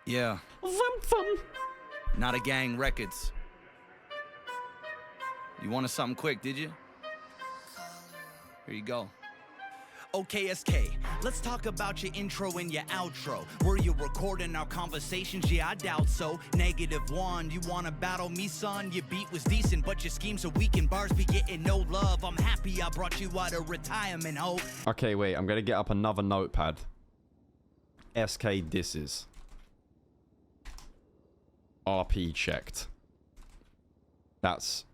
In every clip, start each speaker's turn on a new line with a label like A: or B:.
A: Yeah. Not a gang records. You wanted something quick, did you? Here you go. Okay, SK, let's talk about your intro and your outro. Were you recording our conversations? Yeah, I doubt so. -1, you wanna battle me, son? Your beat was decent, but your schemes are weak and bars be getting no love. I'm happy I brought you out of retirement, ho.
B: Okay, wait, I'm gonna get up another notepad. SK disses. RP checked. That's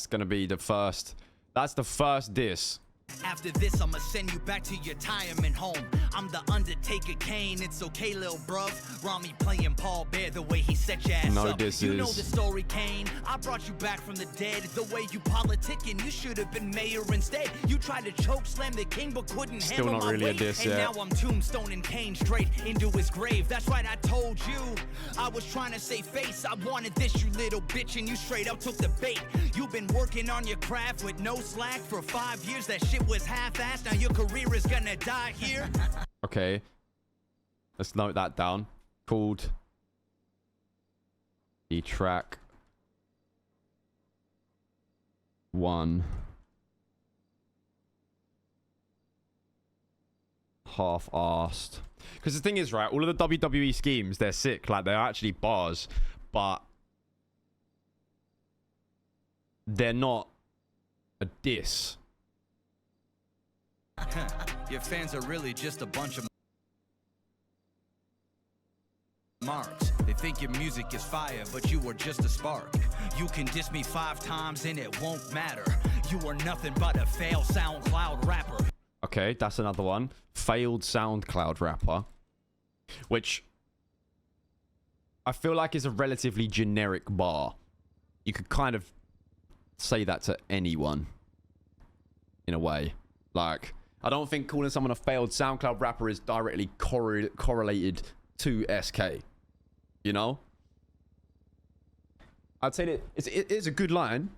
B: gonna be the first. That's the first diss.
A: After this, I'ma send you back to your retirement home. I'm the Undertaker Kane, it's okay, lil' bruv. Rami playing Paul Bear the way he set your ass up. You know the story, Kane. I brought you back from the dead. The way you politicking, you should have been mayor instead. You tried to choke slam the king, but couldn't handle my weight. And now I'm tombstoning Kane straight into his grave. That's right, I told you. I was trying to save face. I wanted this, you little bitch, and you straight up took the bait. You've been working on your craft with no slack for 5 years. That shit was half-assed. Now your career is gonna die here.
B: Okay, let's note that down. Called the track 1 half-assed. Because the thing is, right, all of the WWE schemes, they're sick. Like, they're actually bars, but they're not a diss.
A: Your fans are really just a bunch of marks. They think your music is fire, but you are just a spark. You can diss me 5 times and it won't matter. You are nothing but a failed SoundCloud rapper.
B: Okay, that's another one. Failed SoundCloud rapper. Which I feel like is a relatively generic bar. You could kind of say that to anyone in a way. Like, I don't think calling someone a failed SoundCloud rapper is directly correlated to SK. You know? I'd say that it is a good line,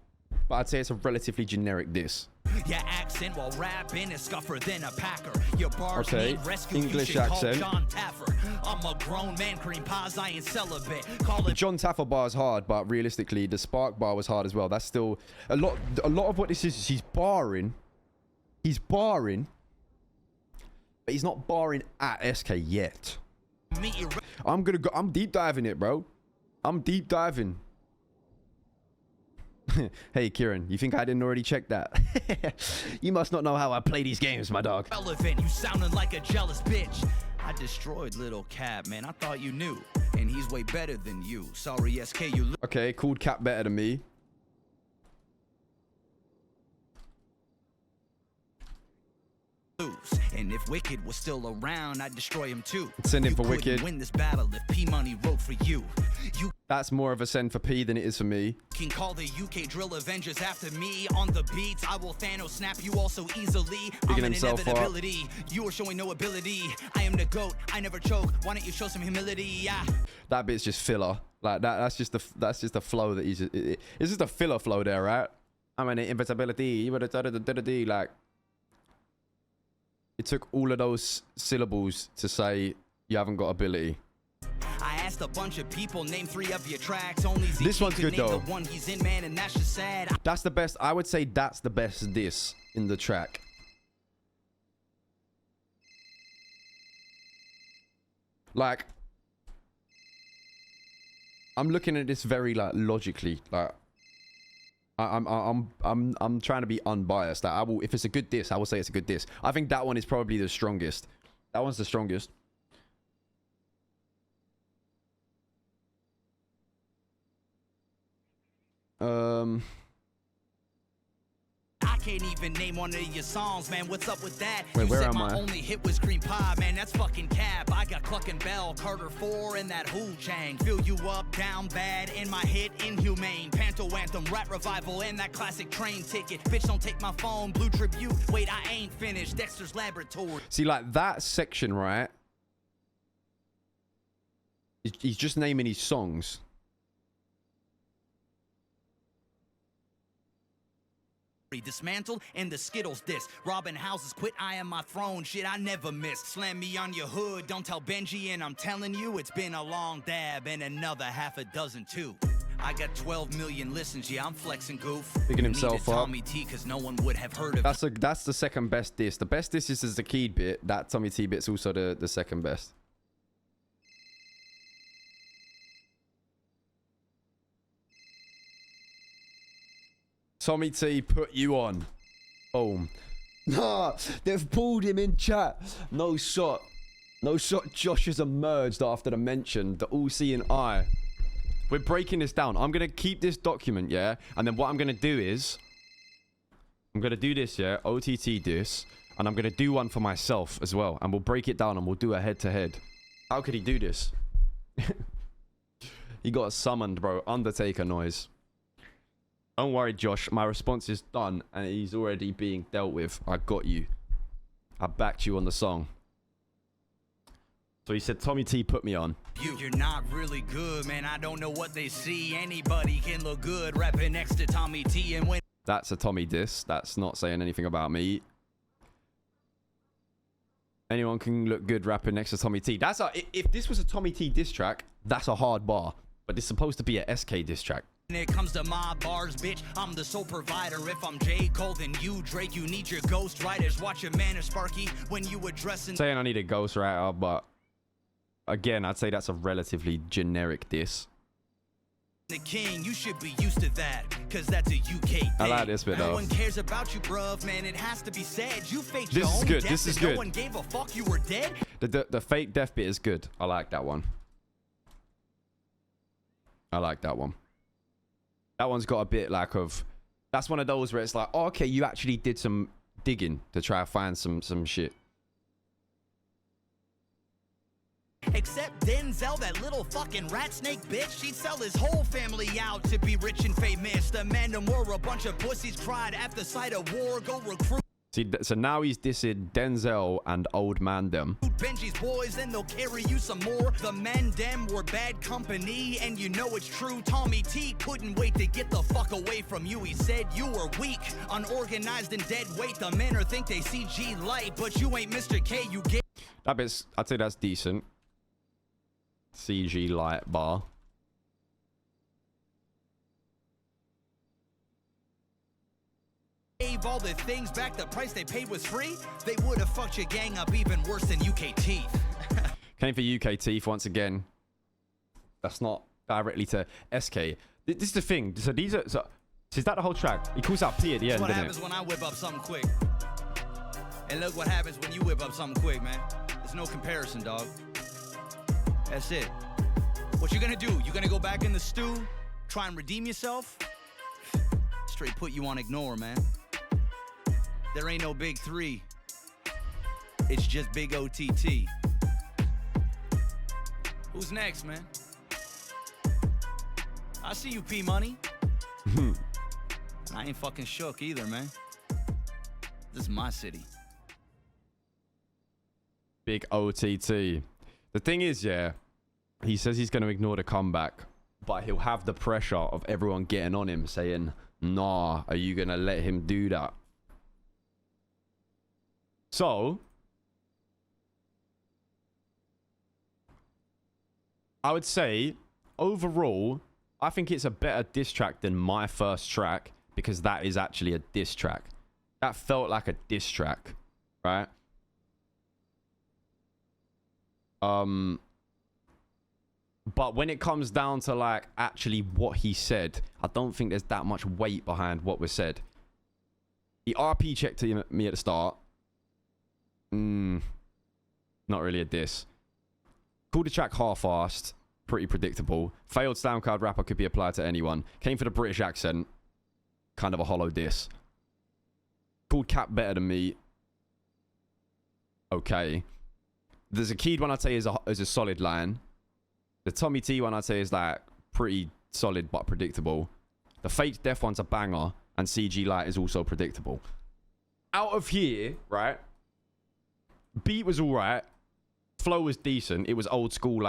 B: but I'd say it's a relatively generic diss.
A: Your accent while rapping is scuffer than a packer. Your bars
B: okay,
A: need rescue.
B: English accent.
A: John Taffer. I'm a grown man, cream pies, I ain't celibate. Call it
B: John Taffer bar is hard, but realistically, the Spark bar was hard as well. That's still a lot of what this is he's barring. He's barring, but he's not barring at SK yet. I'm deep diving it, bro. I'm deep diving. Hey, Kieran, you think I didn't already check that? You must not know how I play these games, my dog.
A: Relevant, you sounding like a jealous bitch. I destroyed little Cap, man. I thought you knew, and he's way better than you. Sorry, SK, you.
B: Okay, called Cap better than me.
A: And if Wicked was still around, I'd destroy him too.
B: Send him for Wicked.
A: Win this battle if P Money wrote for you.
B: That's more of a send for P than it is for me.
A: Can call the UK drill Avengers after me on the beats. I will Thanos snap you all so easily. I'm an inevitability. You are showing no ability. I am the GOAT. I never choke. Why don't you show some humility? Yeah.
B: That bit's just filler. Like that's just the flow that he's. It's just a filler flow there, right? I'm an inevitability. You would have like. It took all of those syllables to say you haven't got ability.
A: I asked a bunch of people, name 3 of your tracks. Only
B: this one's good though.
A: The one he's in, man, and that's just sad.
B: That's the best. I would say that's the best diss in the track. Like, I'm looking at this very like logically. Like, I'm trying to be unbiased. Like, I will, if it's a good diss, I will say it's a good diss. I think that one is probably the strongest. That one's the strongest.
A: I can't even name one of your songs, man. What's up with that?
B: Wait, where am
A: my
B: I?
A: only hit was Green Pie, man. That's fucking cap. I got Cluck and Bell, Carter 4, and that Who Chang. Fill you up, down bad, in my hit, inhumane. Panto Anthem, rap revival, and that classic train ticket. Bitch, don't take my phone, Blue Tribute. Wait, I ain't finished. Dexter's Laboratory.
B: See, like that section, right? He's just naming his songs.
A: dismantled and the Skittles diss. Robbing houses, quit eyeing my throne. Shit, I never missed. Slam me on your hood, don't tell Benji, and I'm telling you, it's been a long dab and another half a dozen too. I got 12 million listens, yeah, I'm flexing goof.
B: Picking himself up.
A: Tommy T, cause no one would have heard of
B: That's the second best diss. The best diss is the Keyed bit. That Tommy T bit's also the second best. Tommy T put you on. Boom. Nah, they've pulled him in chat. No shot. No shot. Josh has emerged after the mention. The all-seeing eye. We're breaking this down. I'm going to keep this document, yeah? And then what I'm going to do is... I'm going to do this, yeah? OTT this. And I'm going to do one for myself as well. And we'll break it down and we'll do a head-to-head. How could he do this? He got summoned, bro. Undertaker noise. Don't worry, Josh. My response is done, and he's already being dealt with. I got you. I backed you on the song. So he said, Tommy T put me on.
A: You're not really good, man. I don't know what they see. Anybody can look good rapping next to Tommy T. And when
B: that's a Tommy diss. That's not saying anything about me. Anyone can look good rapping next to Tommy T. That's a, if this was a Tommy T diss track, that's a hard bar. But it's supposed to be a SK diss track.
A: When it comes to my bars, bitch, I'm the sole provider. If I'm J. Cole, then you, Drake, you need your ghostwriters. Watch your man of Sparky when you addressing...
B: Saying I need a ghostwriter, but... Again, I'd say that's a relatively generic diss.
A: The king, you should be used to that, cause that's a UK thing.
B: I like this bit though.
A: No one cares about you, bruv, man, it has to be said. You faked
B: this
A: your
B: is
A: own
B: good.
A: death
B: This is
A: and
B: good.
A: No one gave a fuck you were dead.
B: The fake death bit is good. I like that one. I like that one. That one's got a bit like of... That's one of those where it's like, oh, okay, you actually did some digging to try to find some shit.
A: Except Denzel, that little fucking rat snake bitch. She'd sell his whole family out to be rich and famous. The mandem were a bunch of pussies cried at the sight of war. Go recruit.
B: See, so now he's dissing Denzel and old mandem.
A: Benji's boys, and they'll carry you some more. The mandem were bad company, and you know it's true. Tommy T couldn't wait to get the fuck away from you. He said you were weak, unorganized, and dead weight. The men are think they CG light, but you ain't Mr. K. You get
B: that bit's... I'd say that's decent. CG light bar.
A: gave all the things back. The price they paid was free. They would have fucked your gang up even worse than UK Teeth.
B: Came for UK Teeth once again. That's not directly to SK. This is the thing. So these are... So is that the whole track? He calls out P at the end,
A: what
B: doesn't
A: happens
B: it?
A: when I whip up something quick. And look what happens when you whip up something quick, man. There's no comparison, dog. That's it. What you gonna do? You gonna go back in the stew? Try and redeem yourself? Straight put you on ignore, man. There ain't no big three. It's just big OTT. Who's next, man? I see you, P-Money. I ain't fucking shook either, man. This is my city.
B: Big OTT. The thing is, yeah, he says he's going to ignore the comeback, but he'll have the pressure of everyone getting on him saying, nah, are you going to let him do that? So, I would say, overall, I think it's a better diss track than my first track, because that is actually a diss track. That felt like a diss track, right? But when it comes down to like actually what he said, I don't think there's that much weight behind what was said. He RP checked me at the start. Not really a diss. Called the track half-assed. Pretty predictable. Failed SoundCloud rapper could be applied to anyone. Came for the British accent. Kind of a hollow diss. Called Cap better than me. Okay. There's a Keyed one I'd say is a solid line. The Tommy T one I'd say is like pretty solid but predictable. The Fate Death one's a banger. And CG Light is also predictable. Out of here, right? Beat was alright. Flow was decent. It was old school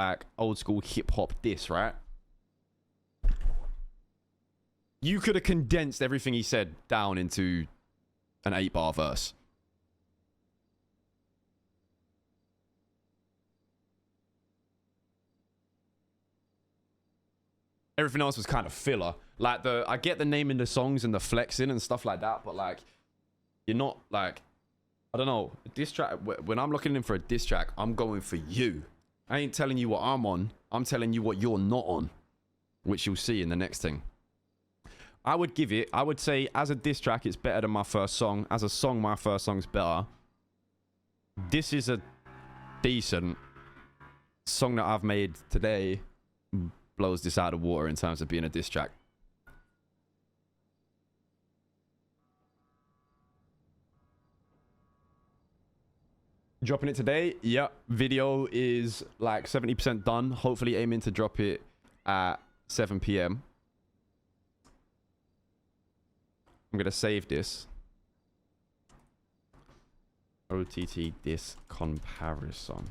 B: hip hop diss, right? You could have condensed everything he said down into an 8-bar verse. Everything else was kind of filler. Like, I get the naming the songs and the flexing and stuff like that, but like, you're not like, I don't know, a diss track, when I'm looking in for a diss track, I'm going for you. I ain't telling you what I'm on. I'm telling you what you're not on, which you'll see in the next thing. I would give it, I would say as a diss track, it's better than my first song. As a song, my first song's better. This is a decent song that I've made today. Blows this out of the water in terms of being a diss track. Dropping it today. Yep. Video is like 70% done. Hopefully aiming to drop it at 7 p.m. I'm going to save this. OTT diss comparison.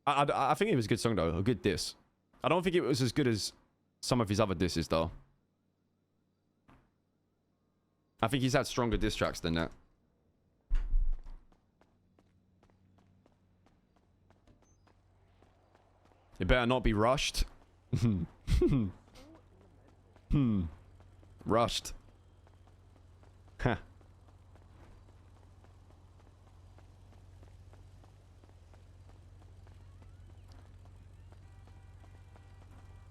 B: I think it was a good song though. A good diss. I don't think it was as good as some of his other disses though. I think he's had stronger diss tracks than that. It better not be rushed. Rushed.